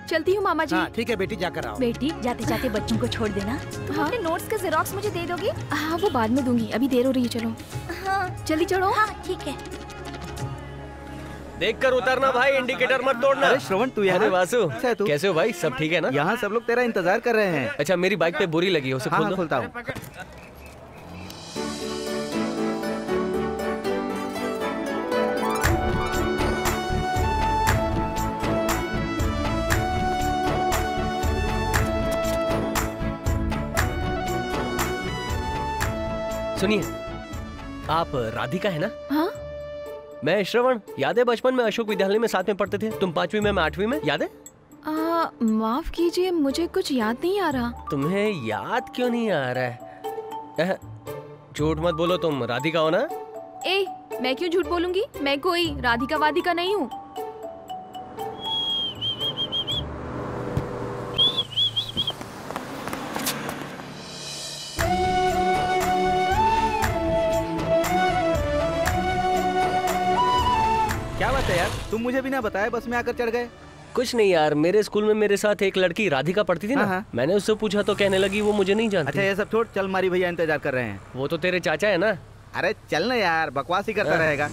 चलती हूँ मामा जी। हाँ, ठीक है बेटी, जाकर आओ। बेटी जाते जाते बच्चों को छोड़ देना। हाँ? अपने नोट्स का जेरोक्स मुझे दे दोगी? हाँ वो बाद में दूंगी, अभी देर हो रही है। चलो हाँ जल्दी चढ़ो। हाँ ठीक है। देख कर उतरना भाई, इंडिकेटर मत तोड़ना। अरे श्रवण तू यहाँ? अरे वासु, अच्छा है तू? कैसे हो भाई? सब ठीक है ना? यहाँ सब लोग तेरा इंतजार कर रहे हैं। अच्छा, मेरी बाइक पे बोरी लगी है, उसे खोल दो। खोलता हूँ। सुनिए, आप राधिका है ना? हाँ मैं श्रवण। याद है बचपन में अशोक विद्यालय में साथ में पढ़ते थे? तुम 5वीं में, मैं 8वीं में, याद है? माफ कीजिए, मुझे कुछ याद नहीं आ रहा। तुम्हें याद क्यों नहीं आ रहा है? झूठ मत बोलो, तुम राधिका हो ना? ए, मैं क्यों झूठ बोलूंगी? मैं कोई राधिका वाधिका नहीं हूँ। क्या बात है यार, तुम मुझे बिना बताए बस में आकर चढ़ गए? कुछ नहीं यार, मेरे स्कूल में मेरे साथ एक लड़की राधिका पढ़ती थी ना। हाँ। मैंने उससे पूछा तो कहने लगी वो मुझे नहीं जानती। अच्छा ये सब छोड़, चल मारी भैया इंतजार कर रहे हैं। वो तो तेरे चाचा है ना? अरे चल ना यार, बकवास ही करता रहेगा।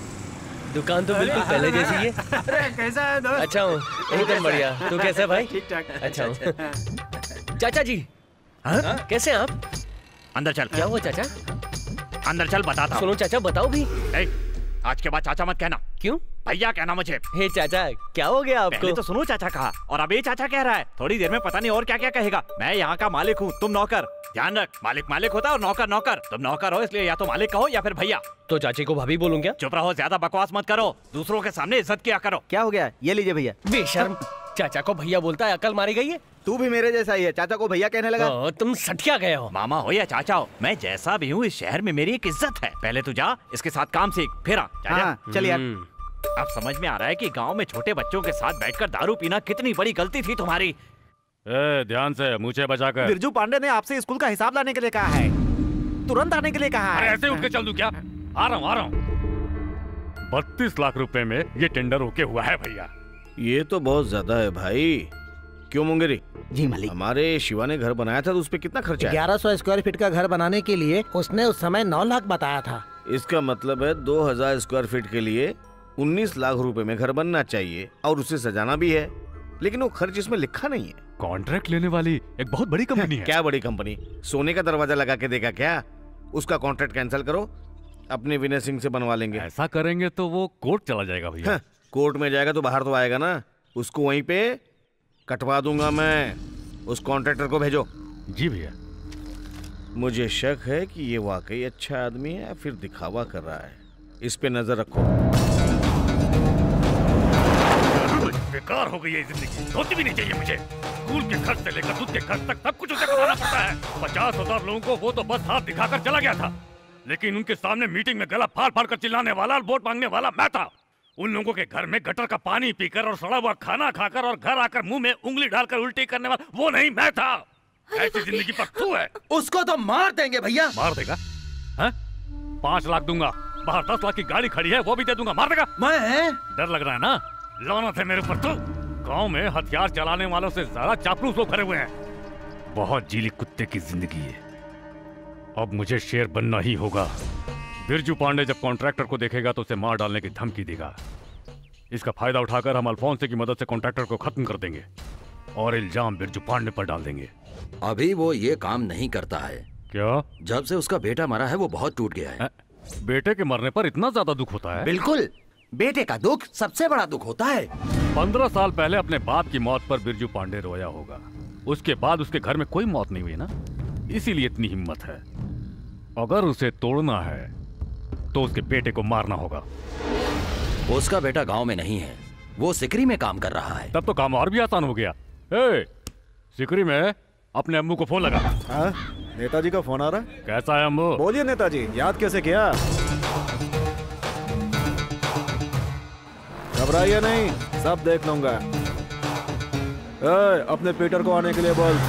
दुकान तो बिल्कुल पहले जैसी है। अरे कैसा है दोस्त? अच्छा हूँ, एकदम बढ़िया। तू कैसा है भाई? ठीक ठाक। अच्छा हूँ। चाचा जी, कैसे हैं आप? अंदर चल। क्या हुआ चाचा? अंदर चल, बताता हूं। सुनो चाचा, बताओ भी। आज के बाद चाचा मत कहना। क्यों? भैया कहना मुझे। हे चाचा, क्या हो गया आपको? पहले तो सुनो चाचा कहा, और अब ये चाचा कह रहा है। थोड़ी देर में पता नहीं और क्या क्या कहेगा। मैं यहाँ का मालिक हूँ, तुम नौकर। ध्यान रख, मालिक मालिक होता है और नौकर नौकर। तुम नौकर हो, इसलिए या तो मालिक कहो या फिर भैया। तो चाची को भाभी बोलूं क्या? चुप रहो, ज्यादा बकवास मत करो, दूसरों के सामने इज्जत किया करो। क्या हो गया? ये लीजिए भैया। बेशर्म, चाचा को भैया बोलता है, अकल मारी गई है। तू भी मेरे जैसा ही है, चाचा को भैया कहने लगा। तुम सठिया गए हो। मामा हो या चाचा हो, मैं जैसा भी हूँ इस शहर में मेरी एक इज्जत है। पहले तू जा, इसके साथ काम सीख, फिर आ। हाँ, चल यार। अब समझ में आ रहा है कि गांव में छोटे बच्चों के साथ बैठकर दारू पीना कितनी बड़ी गलती थी तुम्हारी। ध्यान से, मुझे बचाकर। बिरजू पांडे ने आपसे स्कूल का हिसाब लाने के लिए कहा है, तुरंत आने के लिए कहा है। ऐसे उठ के चल दूं क्या? आ रहा हूँ। 32 लाख रुपए में ये टेंडर ओके हुआ है भैया। ये तो बहुत ज्यादा है भाई। क्यों मुंगेरी? जी मालिक। हमारे शिवा ने घर बनाया था तो उस पे कितना खर्चा है? 1100 स्क्वायर फीट का घर बनाने के लिए उसने उस समय 9 लाख बताया था। इसका मतलब है 2000 स्क्वायर फीट के लिए 19 लाख रुपए में घर बनना चाहिए और उसे सजाना भी है, लेकिन वो खर्च इसमें लिखा नहीं है। कॉन्ट्रैक्ट लेने वाली एक बहुत बड़ी कंपनी है। क्या बड़ी कंपनी? सोने का दरवाजा लगा के देगा क्या? उसका कॉन्ट्रैक्ट कैंसिल करो, अपने विनय सिंह से बनवा लेंगे। ऐसा करेंगे तो वो कोर्ट चला जाएगा भैया। कोर्ट में जाएगा तो बाहर तो आएगा ना, उसको वहीं पे कटवा दूंगा मैं। उस कॉन्ट्रैक्टर को भेजो। जी भैया। मुझे शक है कि ये वाकई अच्छा आदमी है या फिर दिखावा कर रहा है। इस पे नजर रखो। बेकार हो गई है जिंदगी, होती भी नहीं चाहिए मुझे। स्कूल के खर्च से लेकर दूध के खर्च तक सब कुछ उसे कराना पड़ता है। 50,000 लोगों को वो तो बस हाथ दिखाकर चला गया था, लेकिन उनके सामने मीटिंग में गला फाड़ फाड़ कर चिल्लाने वाला और वोट मांगने वाला मैं था। उन लोगों के घर में गटर का पानी पीकर और सड़ा हुआ खाना खाकर और घर आकर मुंह में उंगली डालकर उल्टी करने वाला वो नहीं मैं था। ऐसी जिंदगी पर तू है। उसको तो मार देंगे भैया। मार देगा? 5 लाख दूंगा, बाहर 10 लाख की गाड़ी खड़ी है वो भी दे दूंगा। मार देगा? मैं डर लग रहा है ना? लानत है मेरे ऊपर। तो गांव में हथियार चलाने वालों से ज्यादा चापलूस लोग भरे हुए हैं। बहुत जीली कुत्ते की जिंदगी है। अब मुझे शेर बनना ही होगा। बिरजू पांडे जब कॉन्ट्रैक्टर को देखेगा तो उसे मार डालने की धमकी देगा। इसका फायदा उठाकर हम अल्फोंसे की मदद से कॉन्ट्रैक्टर को खत्म कर देंगे और इल्जाम बिरजू पांडे पर डाल देंगे। अभी वो ये काम नहीं करता है। क्या? जब से उसका बेटा मरा है वो बहुत टूट गया है। बेटे के मरने पर इतना ज्यादा दुख होता है? बिल्कुल, बेटे का दुख सबसे बड़ा दुख होता है। 15 साल पहले अपने बाप की मौत पर बिरजू पांडे रोया होगा। उसके बाद उसके घर में कोई मौत नहीं हुई ना, इसीलिए इतनी हिम्मत है। अगर उसे तोड़ना है तो उसके बेटे को मारना होगा। उसका बेटा गांव में नहीं है, वो सिकरी में काम कर रहा है। तब तो काम और भी आसान हो गया। सिकरी में अपने अम्मू को फोन लगा। नेताजी का फोन आ रहा है। कैसा है अम्मू? बोलिए नेताजी, याद कैसे किया? घबराइए नहीं, सब देख लूंगा। अपने पीटर को आने के लिए बोल।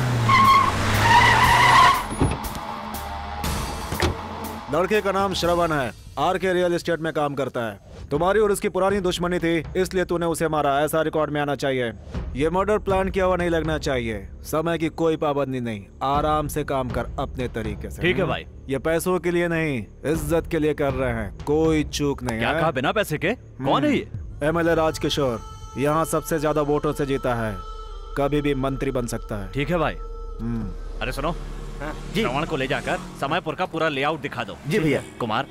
लड़के का नाम श्रवण है, आर के रियल एस्टेट में काम करता है। तुम्हारी और उसकी पुरानी दुश्मनी थी, इसलिए तूने उसे मारा। ऐसा रिकॉर्ड में आना चाहिए। ये मर्डर प्लान किया हुआ नहीं लगना चाहिए। समय की कोई पाबंदी नहीं, आराम से काम कर अपने तरीके से। ठीक है भाई। ये पैसों के लिए नहीं, इज्जत के लिए कर रहे हैं। कोई चूक नहीं। क्या कहा बिना पैसे के? कौन है ये? MLA राजकिशोर, यहाँ सबसे ज्यादा वोटों से जीता है, कभी भी मंत्री बन सकता है। ठीक है भाई। अरे सुनो, श्रवण को ले जाकर समयपुर का पूरा लेआउट दिखा दो। जी भैया। कुमार,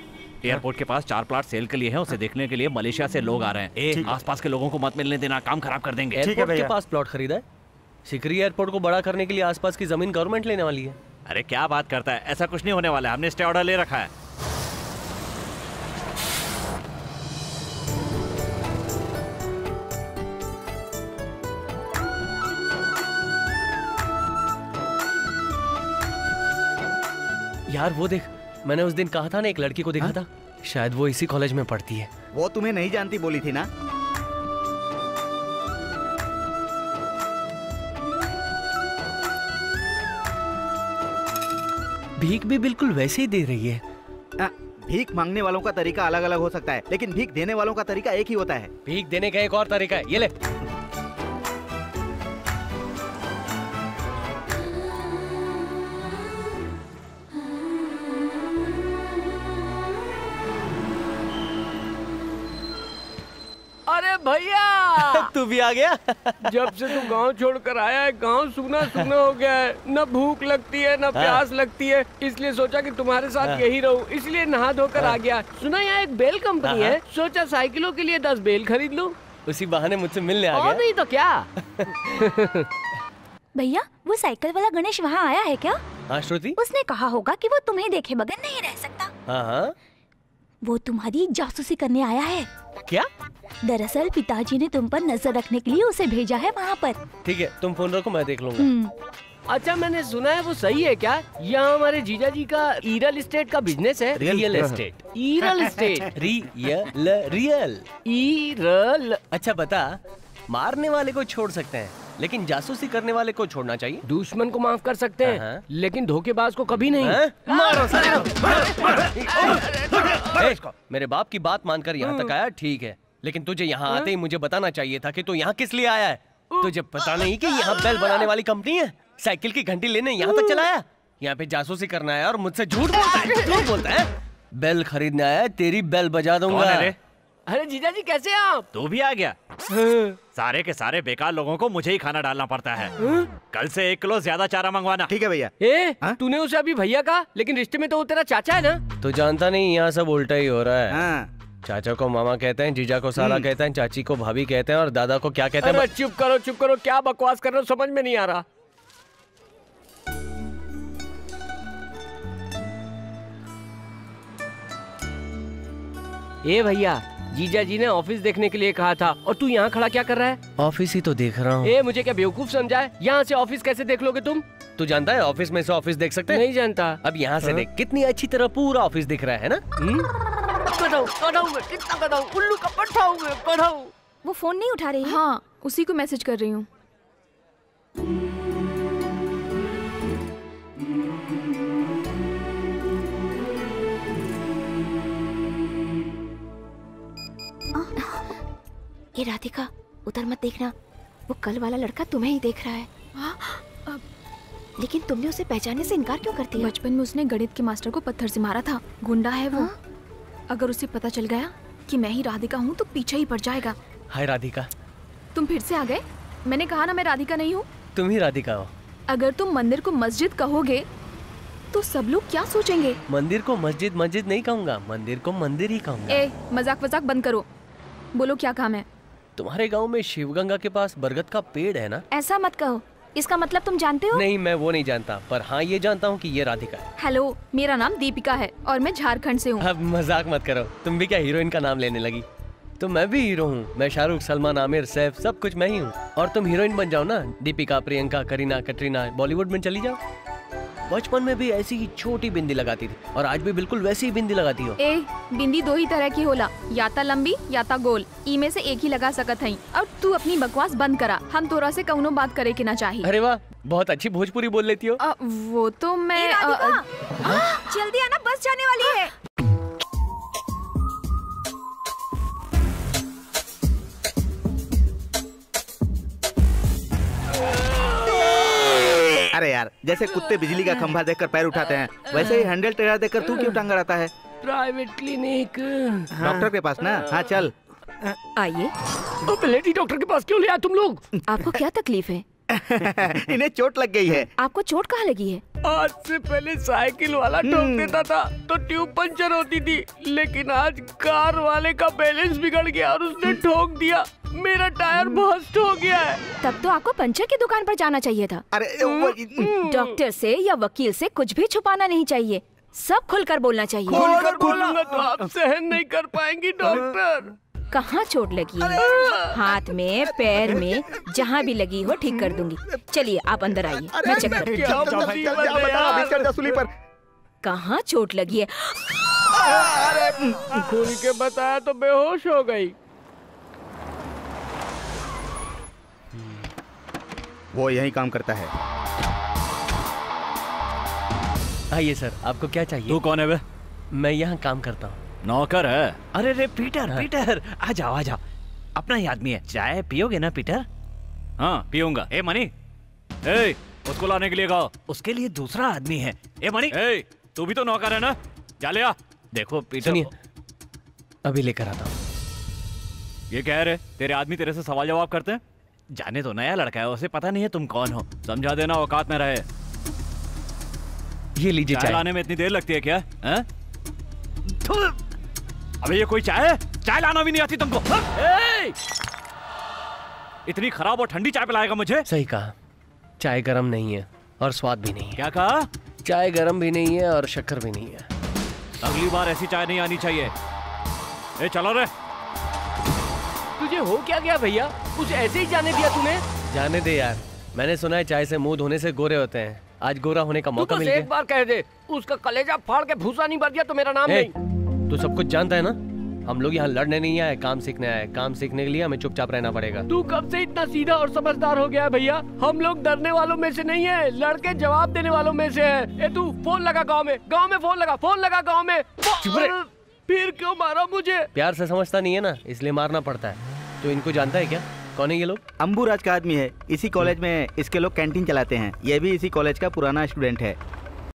एयरपोर्ट के पास 4 प्लाट सेल के लिए हैं, उसे देखने के लिए मलेशिया से लोग आ रहे हैं। आसपास के लोगों को मत मिलने देना, काम खराब कर देंगे। एयरपोर्ट के पास प्लॉट खरीदा है? सिकरी एयरपोर्ट को बड़ा करने के लिए आसपास की जमीन गवर्नमेंट लेने वाली है। अरे क्या बात करता है, ऐसा कुछ नहीं होने वाला है। हमने स्टे ऑर्डर ले रखा है। यार वो देख, मैंने उस दिन कहा था ना एक लड़की को देखा था, शायद वो इसी कॉलेज में पढ़ती है। वो तुम्हें नहीं जानती बोली थी ना? भीख भी बिल्कुल वैसे ही दे रही है। भीख मांगने वालों का तरीका अलग अलग हो सकता है, लेकिन भीख देने वालों का तरीका एक ही होता है। भीख देने का एक और तरीका है, ये ले। अरे भैया तू भी आ गया? जब से तू गांव छोड़कर आया है, गांव सूना सूना हो गया है। न भूख लगती है, न प्यास लगती है, इसलिए सोचा कि तुम्हारे साथ यही रहूं, इसलिए नहा धोकर आ गया। सुना यहाँ एक बेल कंपनी है, सोचा साइकिलों के लिए 10 बेल खरीद लूं। उसी बहाने मुझसे मिलने आ गया। और नहीं तो क्या। भैया, वो साइकिल वाला गणेश वहाँ आया है क्या? हाँ श्रुति, उसने कहा होगा कि वो तुम्हें देखे बगैर नहीं रह सकता। हाँ, वो तुम्हारी जासूसी करने आया है। क्या? दरअसल पिताजी ने तुम पर नजर रखने के लिए उसे भेजा है वहाँ पर। ठीक है, तुम फोन रखो, मैं देख लूंगा। अच्छा, मैंने सुना है वो सही है क्या? यहाँ हमारे जीजा जी का रियल एस्टेट का बिजनेस है। Real estate? Real estate. Real. अच्छा बता, मारने वाले को छोड़ सकते हैं, लेकिन जासूसी करने वाले को छोड़ना चाहिए। दुश्मन को माफ कर सकते हैं, लेकिन धोखेबाज को कभी नहीं। मारो मेरे बाप की बात मानकर यहाँ तक आया, ठीक है, लेकिन तुझे यहाँ आते ही मुझे बताना चाहिए था कि तू यहाँ किस लिए आया है। तुझे पता नहीं कि यहाँ बेल बनाने वाली कंपनी है? साइकिल की घंटी लेने यहाँ तक चला आया? यहाँ पे जासूसी करना है और मुझसे झूठ बोलता है। बेल खरीदने आया है, तेरी बेल बजा दूंगा। अरे जीजा जी कैसे आप? तू भी आ गया? सारे के सारे बेकार लोगों को मुझे ही खाना डालना पड़ता है। कल से 1 किलो ज्यादा चारा मंगवाना। ठीक है भैया। तूने उसे अभी भैया कहा, लेकिन रिश्ते में तो वो तेरा चाचा है ना? तो जानता नहीं, यहाँ सब उल्टा ही हो रहा है। चाचा को मामा कहते हैं, जीजा को साला कहते हैं, चाची को भाभी कहते हैं, और दादा को क्या कहते हैं? अरे चुप करो, क्या बकवास कर रहे हो, समझ में नहीं आ रहा। ए भैया, जीजा जी ने ऑफिस देखने के लिए कहा था, और तू यहाँ खड़ा क्या कर रहा है? ऑफिस ही तो देख रहा हूँ। ए, मुझे क्या बेवकूफ समझा है? यहाँ से ऑफिस कैसे देख लोगे तुम? तू जानता है ऑफिस में से ऑफिस देख सकते हैं? नहीं जानता। अब यहाँ से देख, कितनी अच्छी तरह पूरा ऑफिस दिख रहा है ना? उल्लू का पट्टा हूँ मैं। वो फोन नहीं उठा रही है? हाँ, उसी को मैसेज कर रही हूँ। ये राधिका, उधर मत देखना, वो कल वाला लड़का तुम्हें ही देख रहा है। लेकिन तुमने उसे पहचानने से इनकार क्यों करती है? बचपन में उसने गणित के मास्टर को पत्थर से मारा था, गुंडा है वो। अगर उसे पता चल गया कि मैं ही राधिका हूँ तो पीछे ही पड़ जाएगा। हाय राधिका। तुम फिर से आ गए? मैंने कहा ना मैं राधिका नहीं हूँ। तुम ही राधिका हो। अगर तुम मंदिर को मस्जिद कहोगे तो सब लोग क्या सोचेंगे? मंदिर को मस्जिद नहीं कहूँगा, मंदिर को मंदिर ही कहूँगा। ए, मजाक बंद करो, बोलो क्या काम है? तुम्हारे गांव में शिवगंगा के पास बरगद का पेड़ है ना? ऐसा मत कहो, इसका मतलब तुम जानते हो? नहीं, मैं वो नहीं जानता, पर हाँ ये जानता हूँ कि ये राधिका है। हेलो, मेरा नाम दीपिका है और मैं झारखंड से हूँ। अब मजाक मत करो, तुम भी क्या हीरोइन का नाम लेने लगी? तो मैं भी हीरो हूँ, मैं शाहरुख, सलमान, आमिर, सैफ, सब कुछ मैं ही हूँ। और तुम हीरोइन बन जाओ ना, दीपिका, प्रियंका, करीना, कटरीना, बॉलीवुड में चली जाओ। बचपन में भी ऐसी ही छोटी बिंदी लगाती थी, और आज भी बिल्कुल वैसी ही बिंदी लगाती हो। ए, बिंदी 2 ही तरह की होला, या ता लंबी या ता गोल, ई में से एक ही लगा सकत हई। और तू अपनी बकवास बंद करा, हम तोरा से कौनो बात करे के ना चाहिए। अरे वाह, बहुत अच्छी भोजपुरी बोल लेती हो। वो तो मैं जल्दी आना, बस जाने वाली है। अरे यार, जैसे कुत्ते बिजली का खंभा देखकर पैर उठाते हैं, वैसे ही हैंडल टेढ़ा देखकर तू क्यों टांग अड़ाता है? Private clinic. डॉक्टर के पास ना? हाँ चल। आइए। लेडी डॉक्टर के पास क्यों ले आए तुम लोग? आपको क्या तकलीफ है? इन्हें चोट लग गई है। आपको चोट कहाँ लगी है? आज से पहले साइकिल वाला ठोक देता था तो ट्यूब पंचर होती थी, लेकिन आज कार वाले का बैलेंस बिगड़ गया और उसने ठोक दिया, मेरा टायर बस्ट हो गया है। तब तो आपको पंचर की दुकान पर जाना चाहिए था। अरे डॉक्टर से या वकील से कुछ भी छुपाना नहीं चाहिए, सब खुलकर बोलना चाहिए। खुलकर बोलूंगा तो आप सहन नहीं कर पाएंगी डॉक्टर। कहाँ चोट लगी है? हाथ में, पैर में, जहाँ भी लगी हो ठीक कर दूंगी। चलिए आप अंदर आइए, मैं चेक करती हूँ। कहाँ चोट लगी है? खुल के बताया तो बेहोश हो गई। वो यही काम करता है। आइए सर, आपको क्या चाहिए? तू कौन है बे? मैं यहाँ काम करता हूँ। नौकर है? अरे रे पीटर, पीटर आ जाओ आ जाओ, अपना ही आदमी है। चाय पियोगे ना पीटर? हाँ पीऊंगा। ए मनी, ए उसको लाने के लिए कहो, उसके लिए दूसरा आदमी है। ए मनी, ए तू भी तो नौकर है ना, जा ले आ। देखो पीटर, सुनिए, अभी लेकर आता हूँ। ये कह रहे तेरे आदमी तेरे से सवाल जवाब करते हैं? जाने तो नया लड़का है, उसे पता नहीं है तुम कौन हो, समझा देना औकात में रहे। ये लीजिए चाय। लाने में इतनी देर लगती है क्या? अबे ये कोई चाय है? चाय लाना भी नहीं आती तुमको? इतनी खराब और ठंडी चाय पिलाएगा मुझे? सही कहा, चाय गरम नहीं है और स्वाद भी नहीं है। क्या कहा? चाय गरम भी नहीं है और शक्कर भी नहीं है। अगली बार ऐसी चाय नहीं आनी चाहिए। ए चलो रे। तुझे हो क्या गया भैया? कुछ ऐसे ही जाने दिया तूने? जाने दे यार, मैंने सुना है चाय से मुंह धोने से गोरे होते हैं। आज गोरा होने का मौका मिल गया। एक बार कह दे, उसका कलेजा फाड़ के भूसा नहीं भर दिया तो मेरा नाम नहीं। तू सब कुछ जानता है ना, हम लोग यहाँ लड़ने नहीं आए, काम सीखने आए। काम सीखने के लिए हमें चुपचाप रहना पड़ेगा। तू कब से इतना सीधा और समझदार हो गया है भैया? हम लोग डरने वालों में से नहीं है, लड़के जवाब देने वालों में से है। ए तू फोन लगा गाँव में फोन लगा गाँव में। फिर क्यों मारा मुझे? प्यार से समझता नहीं है ना, इसलिए मारना पड़ता है। तो इनको जानता है क्या? कौन है ये लोग? अंबुराज का आदमी है, इसी कॉलेज में इसके लोग कैंटीन चलाते हैं। ये भी इसी कॉलेज का पुराना स्टूडेंट है।